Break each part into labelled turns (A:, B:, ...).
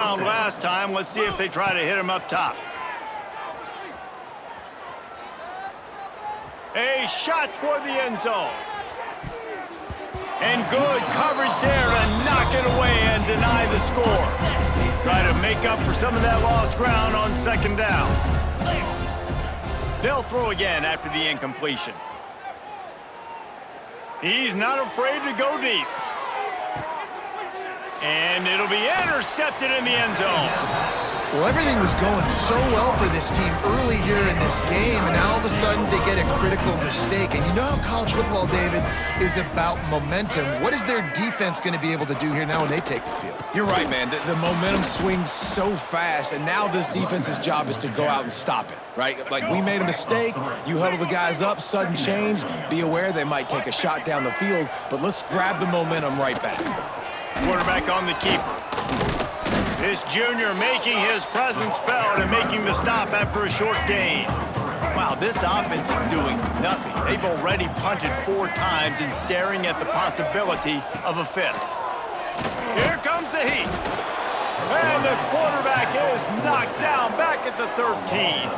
A: Last time, let's see if they try to hit him up top. A shot toward the end zone. And good coverage there to knock it away and deny the score. Try to make up for some of that lost ground on second down. They'll throw again after the incompletion. He's not afraid to go deep. And it'll be intercepted in the end zone.
B: Well, everything was going so well for this team early here in this game, and now all of a sudden they get a critical mistake. And you know how college football, David, is about momentum. What is their defense going to be able to do here now when they take the field?
C: You're right, man. The momentum swings so fast, and now this defense's job is to go out and stop it, right? Like, we made a mistake, you huddle the guys up, sudden change, be aware they might take a shot down the field, but let's grab the momentum right back.
A: Quarterback on the keeper. This junior making his presence felt and making the stop after a short gain. Wow, this offense is doing nothing. They've already punted 4 times and staring at the possibility of a 5th. Here comes the heat. And the quarterback is knocked down back at the 13.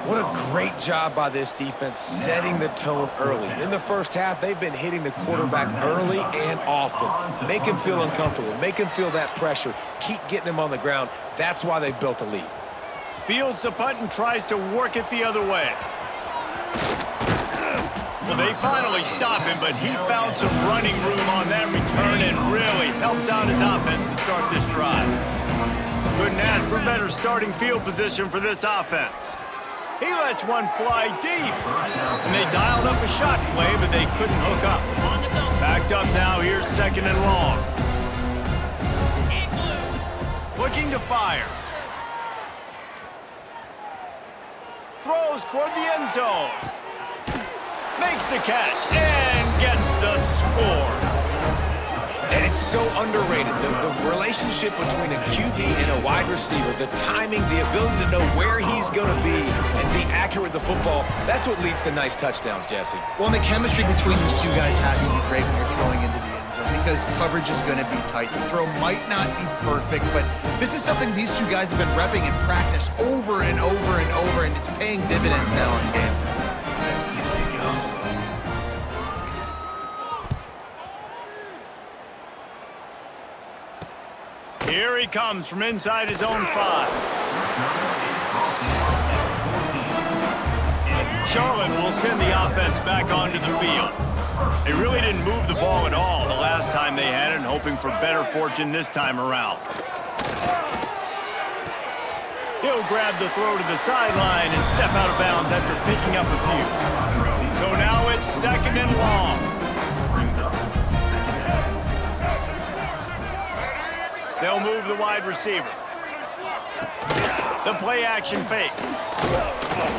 C: What a great job by this defense setting the tone early. In the first half, they've been hitting the quarterback early and often. Make him feel uncomfortable. Make him feel that pressure. Keep getting him on the ground. That's why they've built a lead.
A: Fields the punt and tries to work it the other way. Well, they finally stop him, but he found some running room on that return and really helps out his offense to start this drive. Couldn't ask for better starting field position for this offense. He lets one fly deep, and they dialed up a shot play, but they couldn't hook up. Backed up now, here's 2nd and long. Looking to fire. Throws toward the end zone. Makes the catch and gets the score.
C: And it's so underrated, the relationship between a QB and a wide receiver, the timing, the ability to know where he's going to be and be accurate with the football, that's what leads to nice touchdowns, Jesse.
B: Well, and the chemistry between these two guys has to be great when you're throwing into the end zone because coverage is going to be tight. The throw might not be perfect, but this is something these two guys have been repping in practice over and over and over, and it's paying dividends now in game.
A: Here he comes from inside his own 5. Charlotte will send the offense back onto the field. They really didn't move the ball at all the last time they had it, and hoping for better fortune this time around. He'll grab the throw to the sideline and step out of bounds after picking up a few. So now it's 2nd and long. They'll move the wide receiver. The play action fake.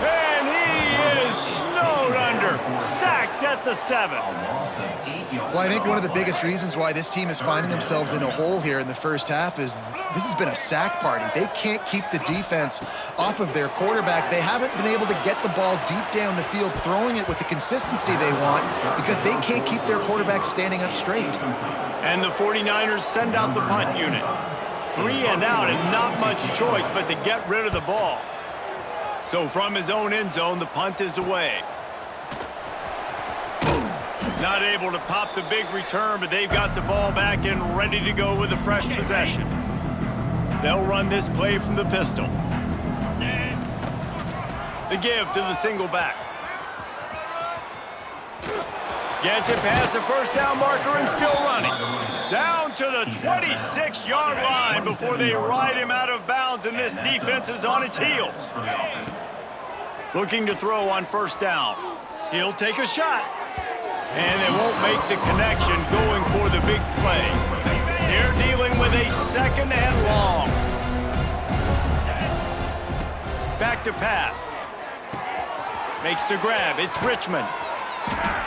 A: And he is snowed under. Sacked at the 7.
B: Well, I think one of the biggest reasons why this team is finding themselves in a hole here in the first half is this has been a sack party. They can't keep the defense off of their quarterback. They haven't been able to get the ball deep down the field, throwing it with the consistency they want because they can't keep their quarterback standing up straight.
A: And the 49ers send out the punt unit. 3 and out and not much choice but to get rid of the ball. So from his own end zone, the punt is away. Not able to pop the big return, but they've got the ball back and ready to go with a fresh possession. They'll run this play from the pistol. The give to the single back. Gets it past the first down marker and still running. Down to the 26-yard line before they ride him out of bounds, and this defense is on its heels. Looking to throw on 1st down. He'll take a shot. And they won't make the connection going for the big play. They're dealing with a 2nd and long. Back to pass. Makes the grab. It's Richmond.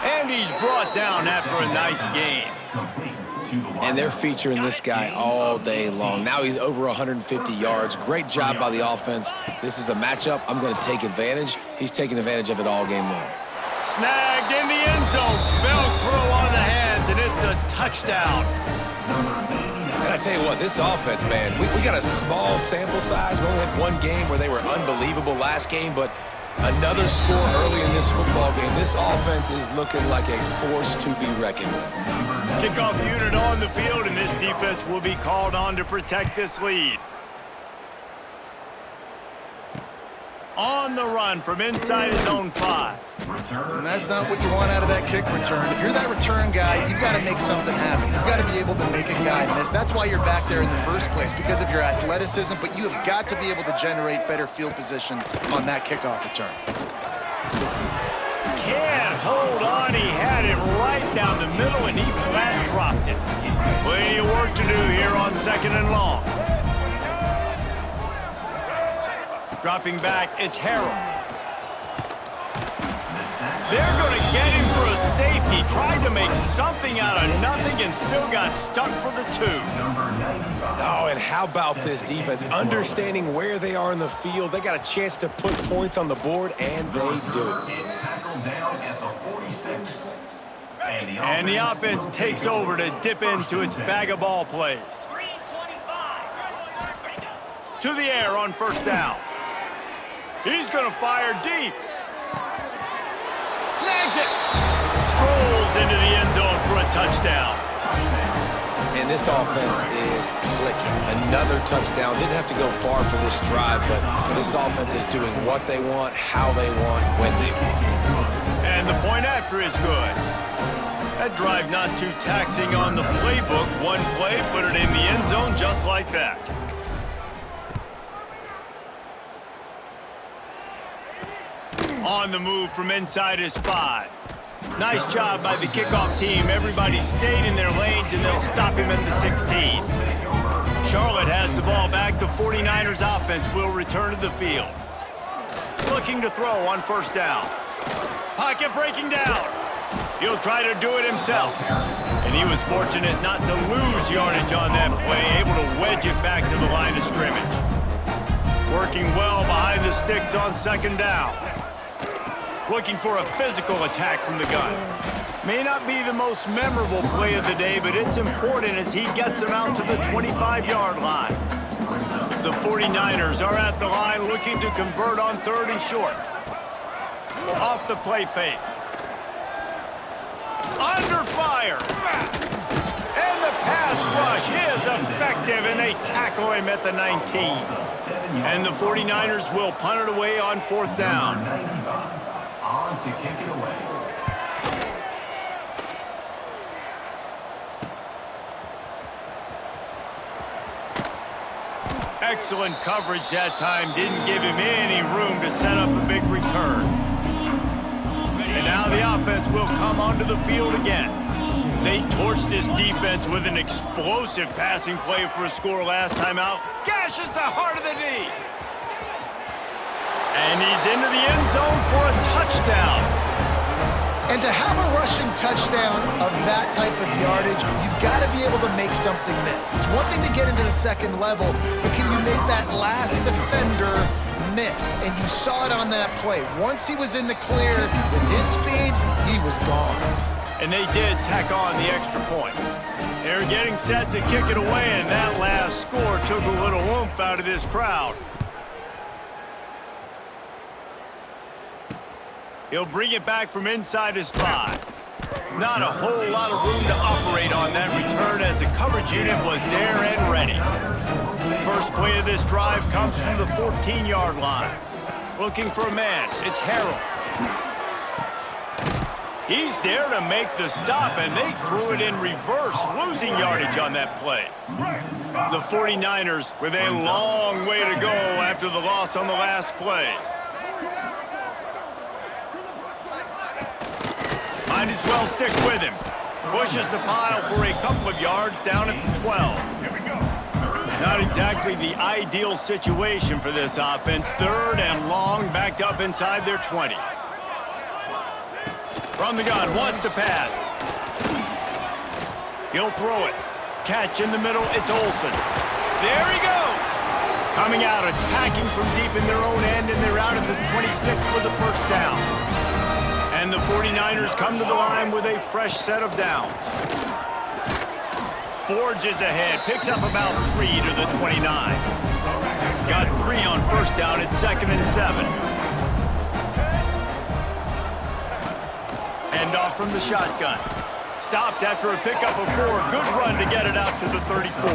A: And he's brought down after a nice gain.
C: And they're featuring this guy all day long. Now he's over 150 yards. Great job by the offense. This is a matchup. I'm going to take advantage. He's taking advantage of it all game long.
A: Snagged in the end zone. Velcro on the hands, and it's a touchdown.
C: And I tell you what, this offense, man, we got a small sample size. We only had one game where they were unbelievable last game, but another score early in this football game. This offense is looking like a force to be reckoned with.
A: Kickoff unit on the field, and this defense will be called on to protect this lead. On the run from inside his own 5.
B: And that's not what you want out of that kick return. If you're that return guy, you've got to make something happen. You've got to be able to make a guy miss. That's why you're back there in the first place, because of your athleticism, but you have got to be able to generate better field position on that kickoff return.
A: Can't hold on. He had it right down the middle, and he flat dropped it. Plenty of work to do here on 2nd and long. Dropping back, it's Harrell. They're going to get him for a safety. Tried to make something out of nothing and still got stuck for the 2.
C: Oh, and how about this defense? Understanding where they are in the field. They got a chance to put points on the board, and they do.
A: And the offense takes over to dip into its bag of ball plays. To the air on 1st down. He's going to fire deep. Snags it. Strolls into the end zone for a touchdown.
C: And this offense is clicking. Another touchdown. Didn't have to go far for this drive, but this offense is doing what they want, how they want, when they want.
A: And the point after is good. That drive not too taxing on the playbook. One play, put it in the end zone just like that. On the move from inside his 5. Nice job by the kickoff team. Everybody stayed in their lanes, and they'll stop him at the 16. Charlotte has the ball back. The 49ers offense will return to the field. Looking to throw on 1st down. Pocket breaking down. He'll try to do it himself. And he was fortunate not to lose yardage on that play, able to wedge it back to the line of scrimmage. Working well behind the sticks on 2nd down. Looking for a physical attack from the gun. May not be the most memorable play of the day, but it's important as he gets them out to the 25-yard line. The 49ers are at the line looking to convert on 3rd and short. Off the play fake. Under fire. And the pass rush is effective, and they tackle him at the 19. And the 49ers will punt it away on 4th down.
D: On to kick it away.
A: Excellent coverage that time. Didn't give him any room to set up a big return. And now the offense will come onto the field again. They torched this defense with an explosive passing play for a score last time out. Gashes the heart of the knee. And he's into the end zone for a touchdown.
B: And to have a rushing touchdown of that type of yardage, you've got to be able to make something miss. It's one thing to get into the 2nd level, but can you make that last defender miss? And you saw it on that play. Once he was in the clear with his speed, he was gone.
A: And they did tack on the extra point. They're getting set to kick it away, and that last score took a little oomph out of this crowd. He'll bring it back from inside his 5. Not a whole lot of room to operate on that return as the coverage unit was there and ready. First play of this drive comes from the 14-yard line. Looking for a man, it's Harrell. He's there to make the stop, and they threw it in reverse, losing yardage on that play. The 49ers with a long way to go after the loss on the last play. Might as well stick with him. Pushes the pile for a couple of yards down at the 12. Not exactly the ideal situation for this offense. 3rd and long, backed up inside their 20. From the gun, wants to pass. He'll throw it. Catch in the middle, it's Olsen. There he goes. Coming out, attacking from deep in their own end, and they're out at the 26 for the 1st down. And the 49ers come to the line with a fresh set of downs. Forges ahead, picks up about 3 to the 29. Got 3 on first down at 2nd and 7. End off from the shotgun. Stopped after a pickup of 4. Good run to get it out to the 34.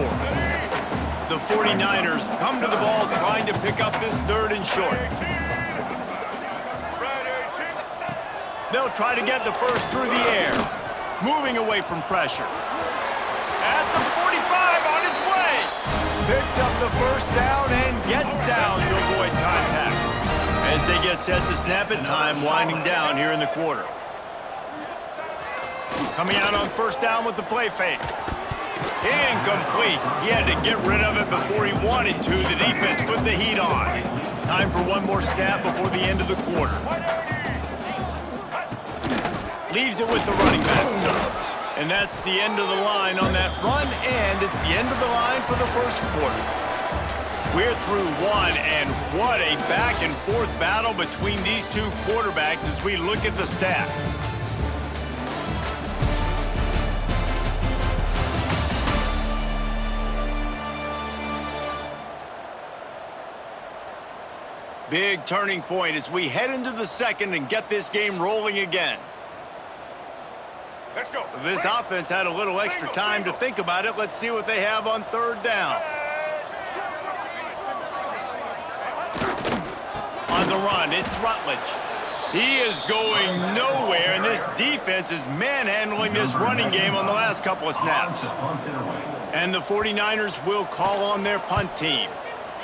A: The 49ers come to the ball trying to pick up this 3rd and short. They'll try to get the first through the air. Moving away from pressure. At the 45 on his way. Picks up the first down and gets down to avoid contact. As they get set to snap it, time winding down here in the quarter. Coming out on first down with the play fake. Incomplete. He had to get rid of it before he wanted to. The defense put the heat on. Time for one more snap before the end of the quarter. Leaves it with the running back. And that's the end of the line on that run, and it's the end of the line for the first quarter. We're through one, and what a back-and-forth battle between these two quarterbacks as we look at the stats. Big turning point as we head into the second and get this game rolling again.
E: Let's go.
A: This offense had a little extra time to think about it. Let's see what they have on 3rd down. On the run, it's Rutledge. He is going nowhere, and this defense is manhandling this running game on the last couple of snaps. And the 49ers will call on their punt team.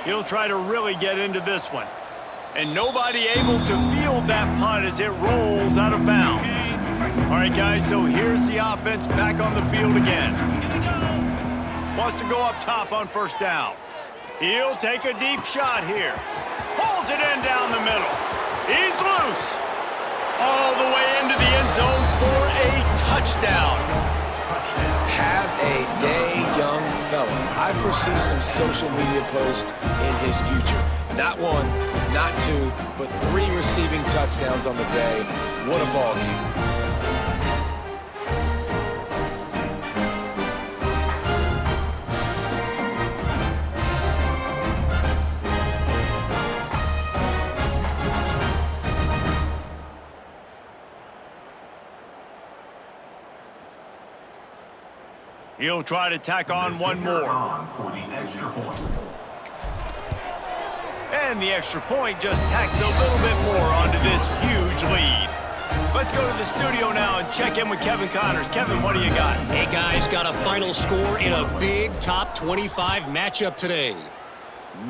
A: He'll try to really get into this one. And nobody able to field that punt as it rolls out of bounds. All right, guys, so here's the offense back on the field again. Wants to go up top on first down. He'll take a deep shot here. Pulls it in down the middle. He's loose. All the way into the end zone for a touchdown.
C: Have a day, young fella. I foresee some social media posts in his future. Not 1, not 2, but 3 receiving touchdowns on the day. What a ball game.
A: He'll try to tack on one more. And the extra point just tacks a little bit more onto this huge lead. Let's go to the studio now and check in with Kevin Connors. Kevin, what do you got?
F: Hey, guys, got a final score in a big top 25 matchup today.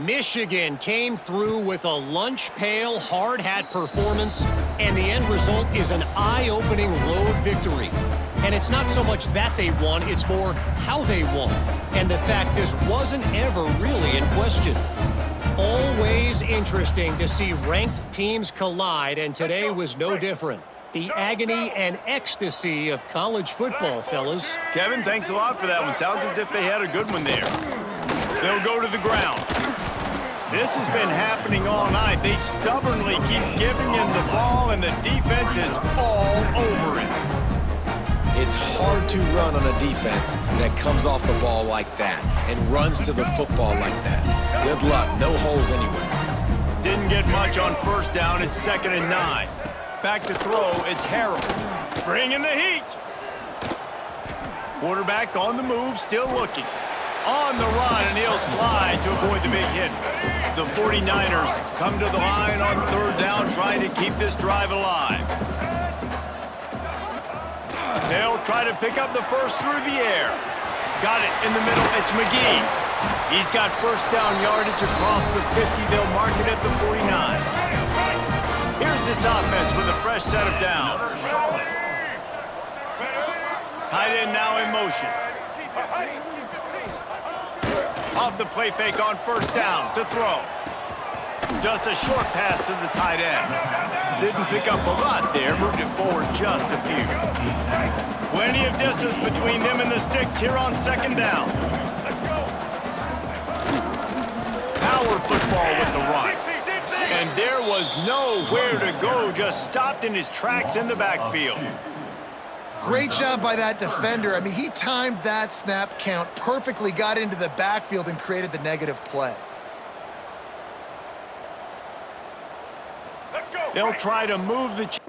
F: Michigan came through with a lunch pail, hard hat performance, and the end result is an eye-opening road victory. And it's not so much that they won, it's more how they won. And the fact this wasn't ever really in question. Always interesting to see ranked teams collide, and today was no different. The agony and ecstasy of college football, fellas.
A: Kevin, thanks a lot for that one. Sounds as if they had a good one there. They'll go to the ground. This has been happening all night. They stubbornly keep giving him the ball, and the defense is all over it.
C: It's hard to run on a defense that comes off the ball like that and runs to the football like that. Good luck. No holes anywhere.
A: Didn't get much on first down. It's 2nd and 9. Back to throw. It's Harrell. Bringing the heat. Quarterback on the move, still looking. On the run, and he'll slide to avoid the big hit. The 49ers come to the line on 3rd down, trying to keep this drive alive. They'll try to pick up the first through the air. Got it in the middle. It's McGee. He's got first down yardage across the 50. They'll mark it at the 49. Here's this offense with a fresh set of downs. Tight end now in motion. Off the play fake on first down to throw. Just a short pass to the tight end. Didn't pick up a lot there, moved it forward just a few. Plenty of distance between them and the sticks here on 2nd down. Power football with the run. And there was nowhere to go, just stopped in his tracks in the backfield.
B: Great job by that defender. I mean, he timed that snap count perfectly, got into the backfield and created the negative play.
A: They'll try to move the...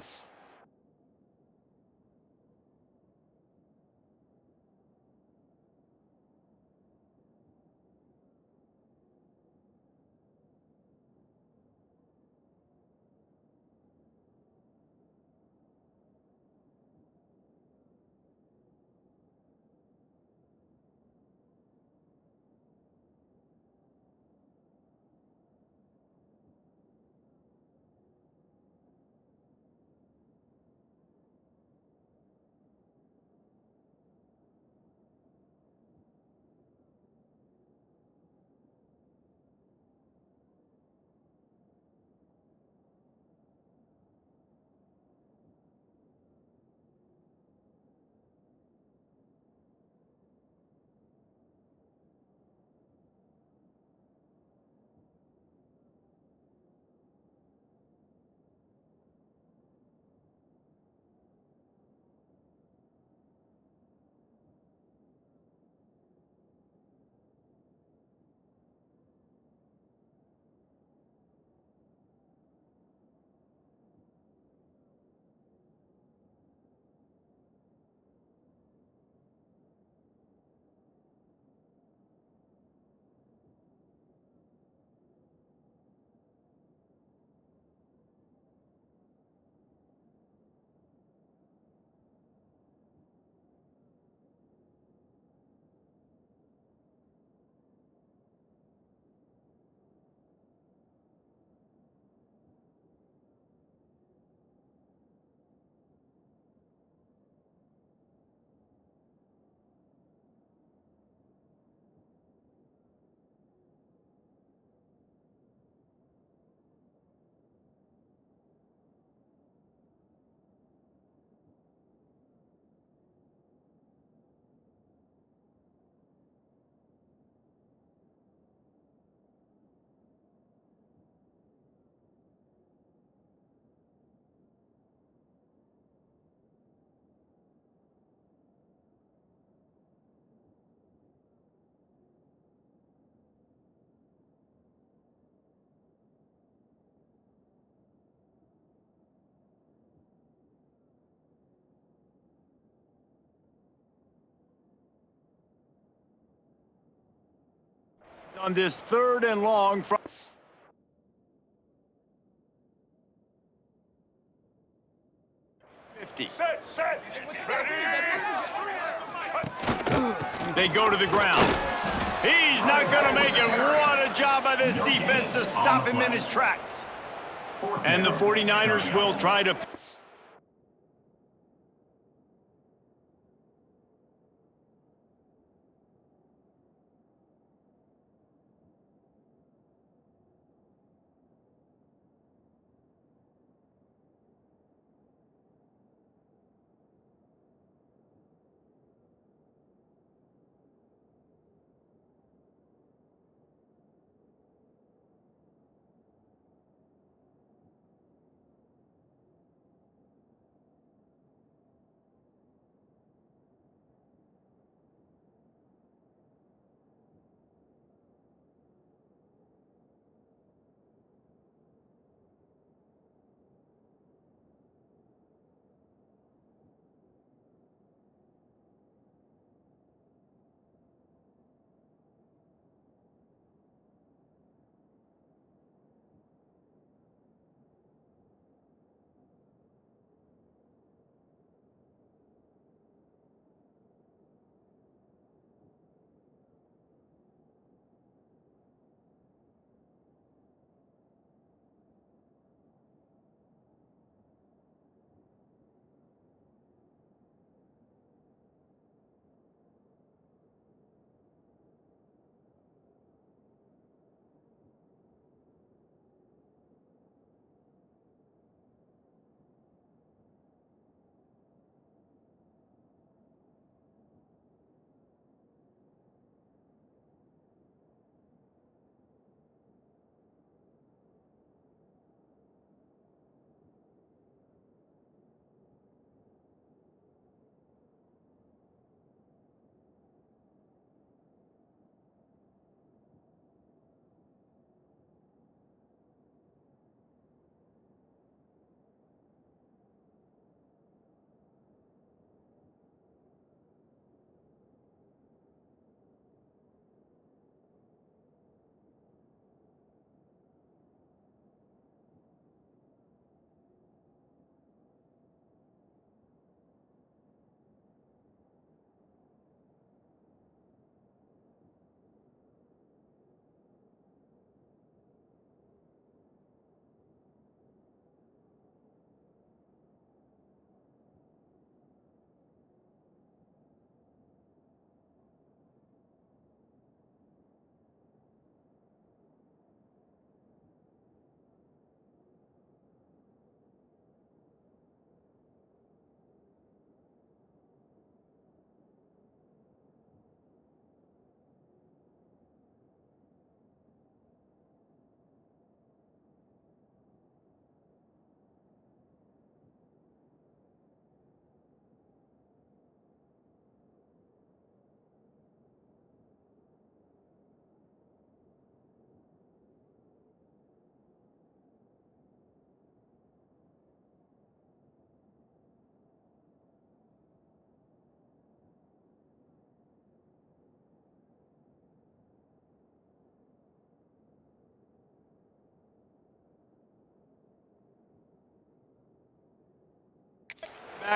A: On this 3rd and long from... Set. They go to the ground. He's not going to make it. What a job by this defense to stop him in his tracks. And the 49ers will try to...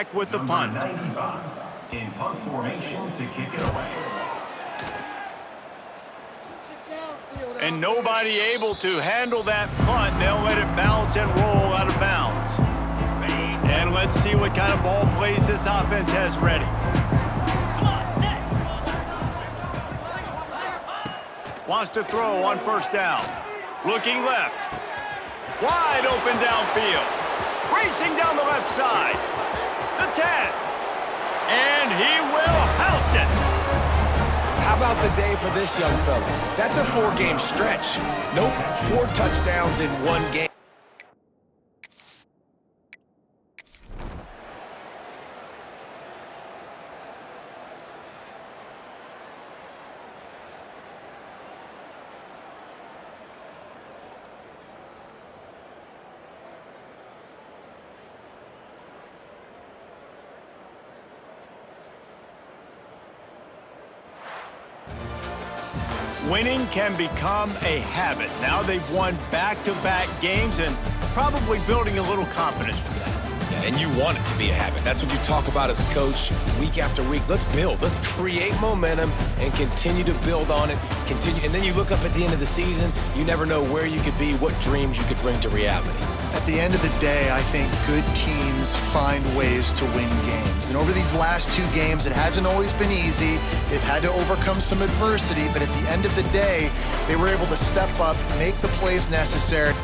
A: back with the punt.
D: 95 in punt formation to kick it away.
A: And nobody able to handle that punt. They'll let it bounce and roll out of bounds. And let's see what kind of ball plays this offense has ready. Wants to throw on first down. Looking left. Wide open downfield. Racing down the left side. The 10. And he will house it.
C: How about the day for this young fella? That's a 4-game stretch. Nope, 4 touchdowns in 1 game.
A: Winning can become a habit. Now they've won back-to-back games and probably building a little confidence from that.
C: Yeah, and you want it to be a habit. That's what you talk about as a coach week after week. Let's build. Let's create momentum and continue to build on it. Continue, and then you look up at the end of the season, you never know where you could be, what dreams you could bring to reality.
B: At the end of the day, I think good teams find ways to win games. And over these last 2 games, it hasn't always been easy. They've had to overcome some adversity, but at the end of the day, they were able to step up, make the plays necessary.